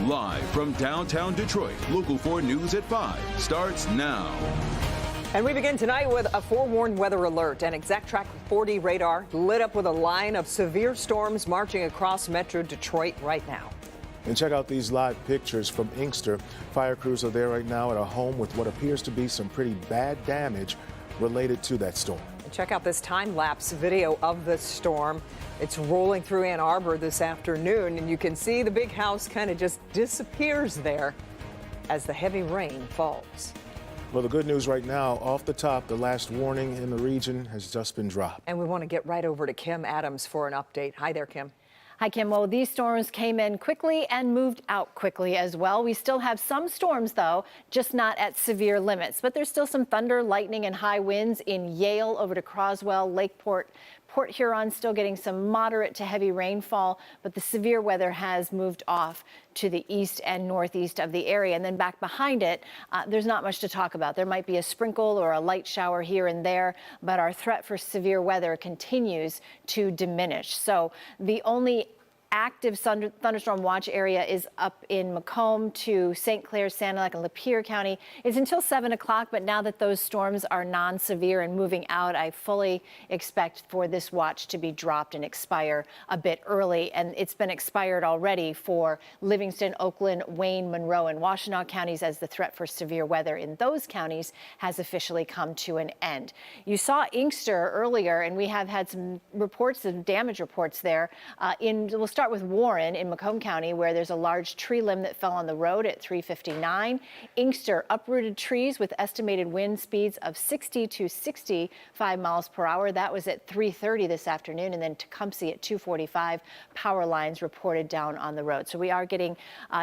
Live from downtown Detroit, Local 4 News at 5 starts now. And we begin tonight with a forewarned weather alert. An exact track 40 radar lit up with a line of severe storms marching across Metro Detroit right now. And check out these live pictures from Inkster. Fire crews are there right now at a home with what appears to be some pretty bad damage related to that storm. And check out this time-lapse video of the storm. It's rolling through Ann Arbor this afternoon, and you can see the big house kind of just disappears there as the heavy rain falls. Well, the good news right now, off the top, the last warning in the region has just been dropped. And we want to get right over to Kim Adams for an update. Hi there, Kim. Hi, Kim. Well, these storms came in quickly and moved out quickly as well. We still have some storms, though, just not at severe limits. But there's still some thunder, lightning, and high winds in Yale over to Croswell, Lakeport, Port Huron still getting some moderate to heavy rainfall, but the severe weather has moved off to the east and northeast of the area. And then back behind it, there's not much to talk about. There might be a sprinkle or a light shower here and there, but our threat for severe weather continues to diminish. So the only active thunderstorm watch area is up in Macomb to St. Clair, Sanilac, and Lapeer County. It's until 7 o'clock, but now that those storms are non-severe and moving out, I fully expect for this watch to be dropped and expire a bit early. And it's been expired already for Livingston, Oakland, Wayne, Monroe, and Washtenaw counties as the threat for severe weather in those counties has officially come to an end. You saw Inkster earlier, and we have had some reports, some damage reports there. We'll start with Warren in Macomb County, where there's a large tree limb that fell on the road at 3:59. Inkster, uprooted trees with estimated wind speeds of 60 to 65 miles per hour. That was at 3:30 this afternoon. And then Tecumseh at 2:45, power lines reported down on the road. So we are getting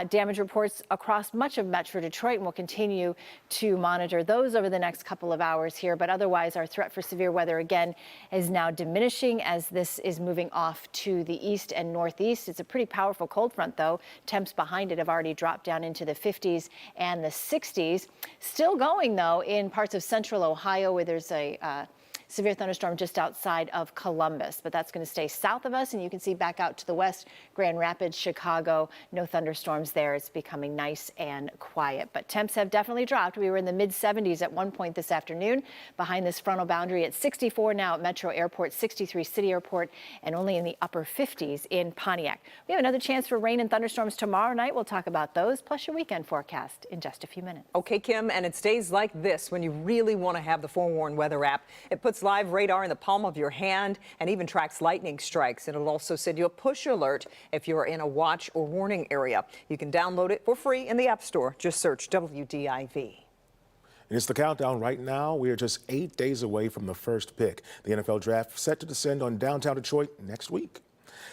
damage reports across much of Metro Detroit, and we'll continue to monitor those over the next couple of hours here. But otherwise, our threat for severe weather again is now diminishing as this is moving off to the east and northeast. It's a pretty powerful cold front, though. Temps behind it have already dropped down into the 50s and the 60s. Still going, though, in parts of central Ohio where there's a severe thunderstorm just outside of Columbus, but that's going to stay south of us, and you can see back out to the west, Grand Rapids, Chicago, no thunderstorms there. It's becoming nice and quiet, but temps have definitely dropped. We were in the mid-70s at one point this afternoon, behind this frontal boundary at 64 now at Metro Airport, 63 City Airport, and only in the upper 50s in Pontiac. We have another chance for rain and thunderstorms tomorrow night. We'll talk about those, plus your weekend forecast in just a few minutes. Okay, Kim, and it's days like this when you really want to have the forewarned weather app. It puts live radar in the palm of your hand and even tracks lightning strikes. And it'll also send you a push alert if you're in a watch or warning area. You can download it for free in the App Store. Just search WDIV. It's the countdown right now. We are just 8 days away from the first pick. The NFL draft set to descend on downtown Detroit next week.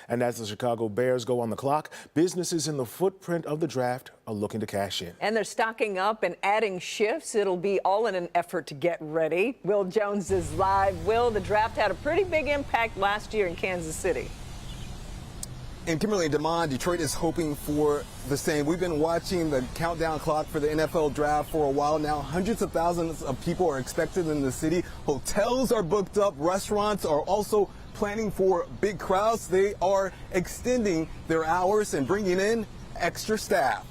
And as the Chicago Bears go on the clock, businesses in the footprint of the draft are looking to cash in. And they're stocking up and adding shifts. It'll be all in an effort to get ready. Will Jones is live. Will, the draft had a pretty big impact last year in Kansas City. And Kimberly and Damon, Detroit is hoping for the same. We've been watching the countdown clock for the NFL draft for a while now. Hundreds of thousands of people are expected in the city. Hotels are booked up. Restaurants are also planning for big crowds. They are extending their hours and bringing in extra staff.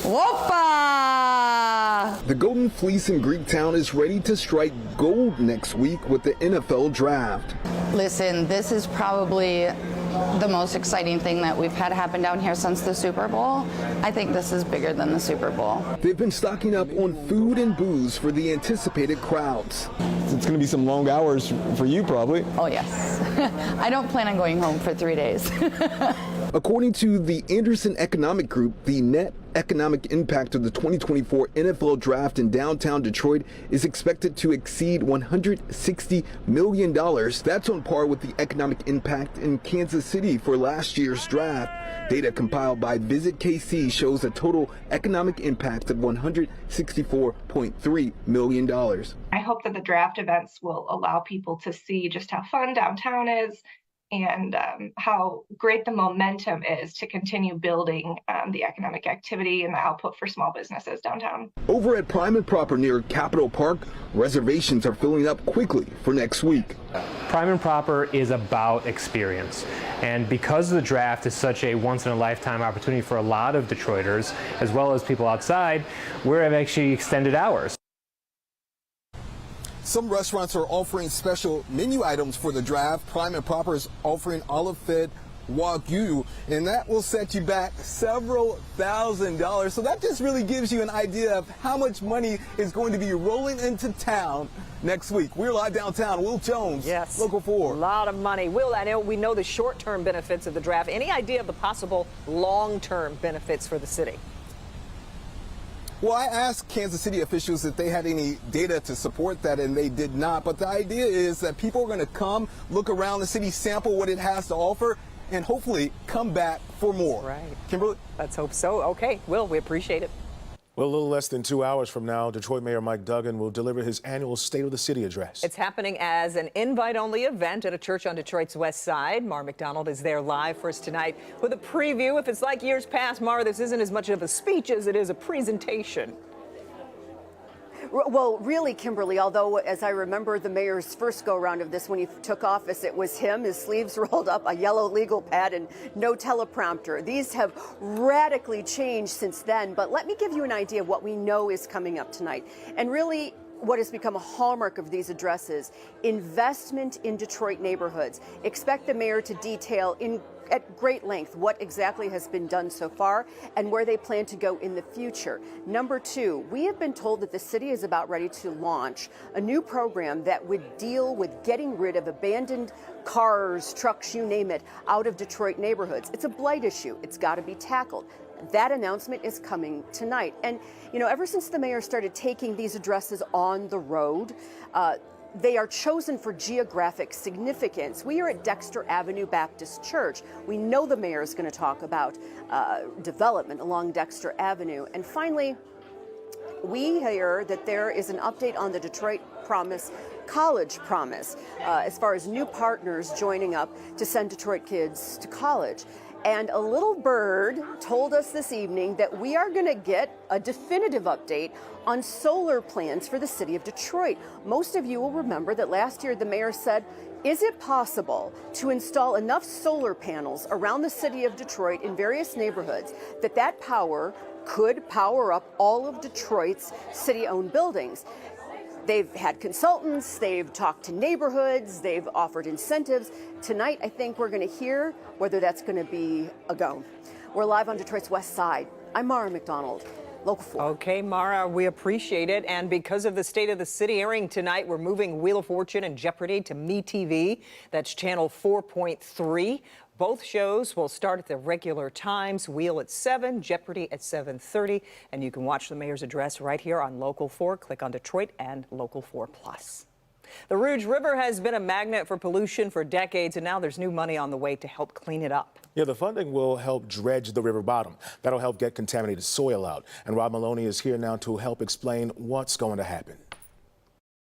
Whoppa! The Golden Fleece in Greektown is ready to strike gold next week with the NFL draft. Listen, this is probably the most exciting thing that we've had happen down here since the Super Bowl. I think this is bigger than the Super Bowl. They've been stocking up on food and booze for the anticipated crowds. It's going to be some long hours for you, probably. Oh, yes. I don't plan on going home for 3 days. According to the Anderson Economic Group, the net economic impact of the 2024 NFL Draft in downtown Detroit is expected to exceed $160 million. That's on par with the economic impact in Kansas City for last year's draft. Data compiled by Visit KC shows a total economic impact of $164.3 million. I hope that the draft events will allow people to see just how fun downtown is and how great the momentum is to continue building the economic activity and the output for small businesses downtown. Over at Prime and Proper near Capitol Park, reservations are filling up quickly for next week. Prime and Proper is about experience. And because the draft is such a once-in-a-lifetime opportunity for a lot of Detroiters, as well as people outside, we're actually extended hours. Some restaurants are offering special menu items for the draft. Prime and Proper is offering olive-fed Wagyu, and that will set you back several $1,000s. So that just really gives you an idea of how much money is going to be rolling into town next week. We're live downtown. Will Jones, yes, Local 4. A lot of money. Will, I know we know the short-term benefits of the draft. Any idea of the possible long-term benefits for the city? Well, I asked Kansas City officials if they had any data to support that, and they did not. But the idea is that people are going to come, look around the city, sample what it has to offer, and hopefully come back for more. Right. Kimberly? Let's hope so. Okay, Will, we appreciate it. Well, a little less than 2 hours from now, Detroit Mayor Mike Duggan will deliver his annual State of the City address. It's happening as an invite-only event at a church on Detroit's west side. Mara McDonald is there live for us tonight with a preview. If it's like years past, Mara, this isn't as much of a speech as it is a presentation. Well, really, Kimberly, although as I remember the mayor's first go-around of this when he took office, it was him, his sleeves rolled up, a yellow legal pad, and no teleprompter. These have radically changed since then, but let me give you an idea of what we know is coming up tonight. And really, what has become a hallmark of these addresses, investment in Detroit neighborhoods. Expect the mayor to detail at great length what exactly has been done so far and where they plan to go in the future. Number two, we have been told that the city is about ready to launch a new program that would deal with getting rid of abandoned cars, trucks, you name it, out of Detroit neighborhoods. It's a blight issue. It's got to be tackled. That announcement is coming tonight. And, you know, ever since the mayor started taking these addresses on the road, they are chosen for geographic significance. We are at Dexter Avenue Baptist Church. We know the mayor is going to talk about development along Dexter Avenue. And finally, we hear that there is an update on the Detroit Promise College Promise as far as new partners joining up to send Detroit kids to college. And a little bird told us this evening that we are going to get a definitive update on solar plans for the city of Detroit. Most of you will remember that last year the mayor said, is it possible to install enough solar panels around the city of Detroit in various neighborhoods that power could power up all of Detroit's city-owned buildings? They've had consultants, they've talked to neighborhoods, they've offered incentives. Tonight, I think we're going to hear whether that's going to be a go. We're live on Detroit's west side. I'm Mara McDonald, Local 4. Okay, Mara, we appreciate it. And because of the State of the City airing tonight, we're moving Wheel of Fortune and Jeopardy to MeTV. That's channel 4.3. Both shows will start at the regular times, Wheel at 7, Jeopardy at 7:30. And you can watch the mayor's address right here on Local 4. Click on Detroit and Local 4 Plus. The Rouge River has been a magnet for pollution for decades, and now there's new money on the way to help clean it up. Yeah, the funding will help dredge the river bottom. That'll help get contaminated soil out. And Rob Maloney is here now to help explain what's going to happen.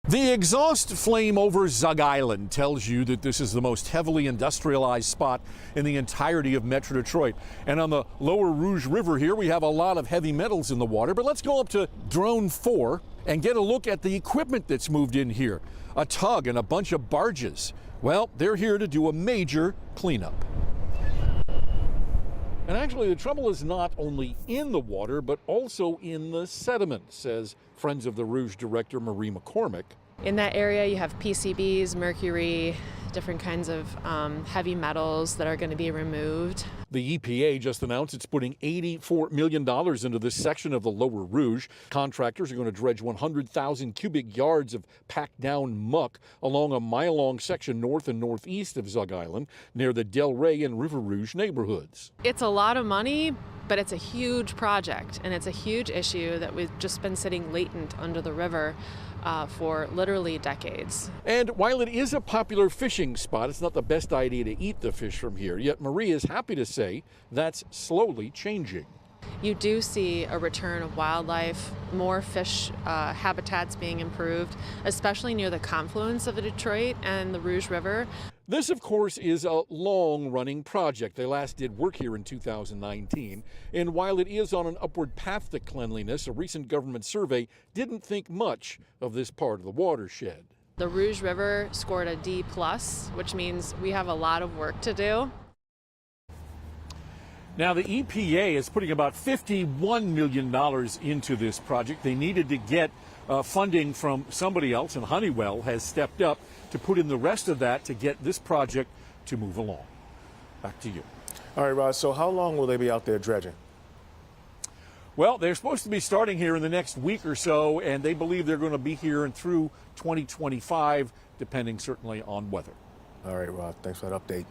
The exhaust flame over Zug Island tells you that this is the most heavily industrialized spot in the entirety of Metro Detroit. And on the lower Rouge River here, we have a lot of heavy metals in the water. But let's go up to Drone 4 and get a look at the equipment that's moved in here. A tug and a bunch of barges. Well, they're here to do a major cleanup. And actually, the trouble is not only in the water, but also in the sediment, says Friends of the Rouge director Marie McCormick. In that area, you have PCBs, mercury, different kinds of heavy metals that are going to be removed. The EPA just announced it's putting $84 million into this section of the lower Rouge. Contractors are going to dredge 100,000 cubic yards of packed down muck along a mile-long section north and northeast of Zug Island near the Del Rey and River Rouge neighborhoods. It's a lot of money, but it's a huge project, and it's a huge issue that we've just been sitting latent under the river for literally decades. And while it is a popular fishing spot, it's not the best idea to eat the fish from here. Yet Marie is happy to say that's slowly changing. You do see a return of wildlife, more fish habitats being improved, especially near the confluence of the Detroit and the Rouge River. This, of course, is a long-running project. They last did work here in 2019. And while it is on an upward path to cleanliness, a recent government survey didn't think much of this part of the watershed. The Rouge River scored a D+, which means we have a lot of work to do. Now, the EPA is putting about $51 million into this project. They needed to get funding from somebody else, and Honeywell has stepped up to put in the rest of that to get this project to move along. Back to you. All right, Ross, so how long will they be out there dredging? Well, they're supposed to be starting here in the next week or so, and they believe they're going to be here and through 2025, depending certainly on weather. All right, Ross, thanks for that update.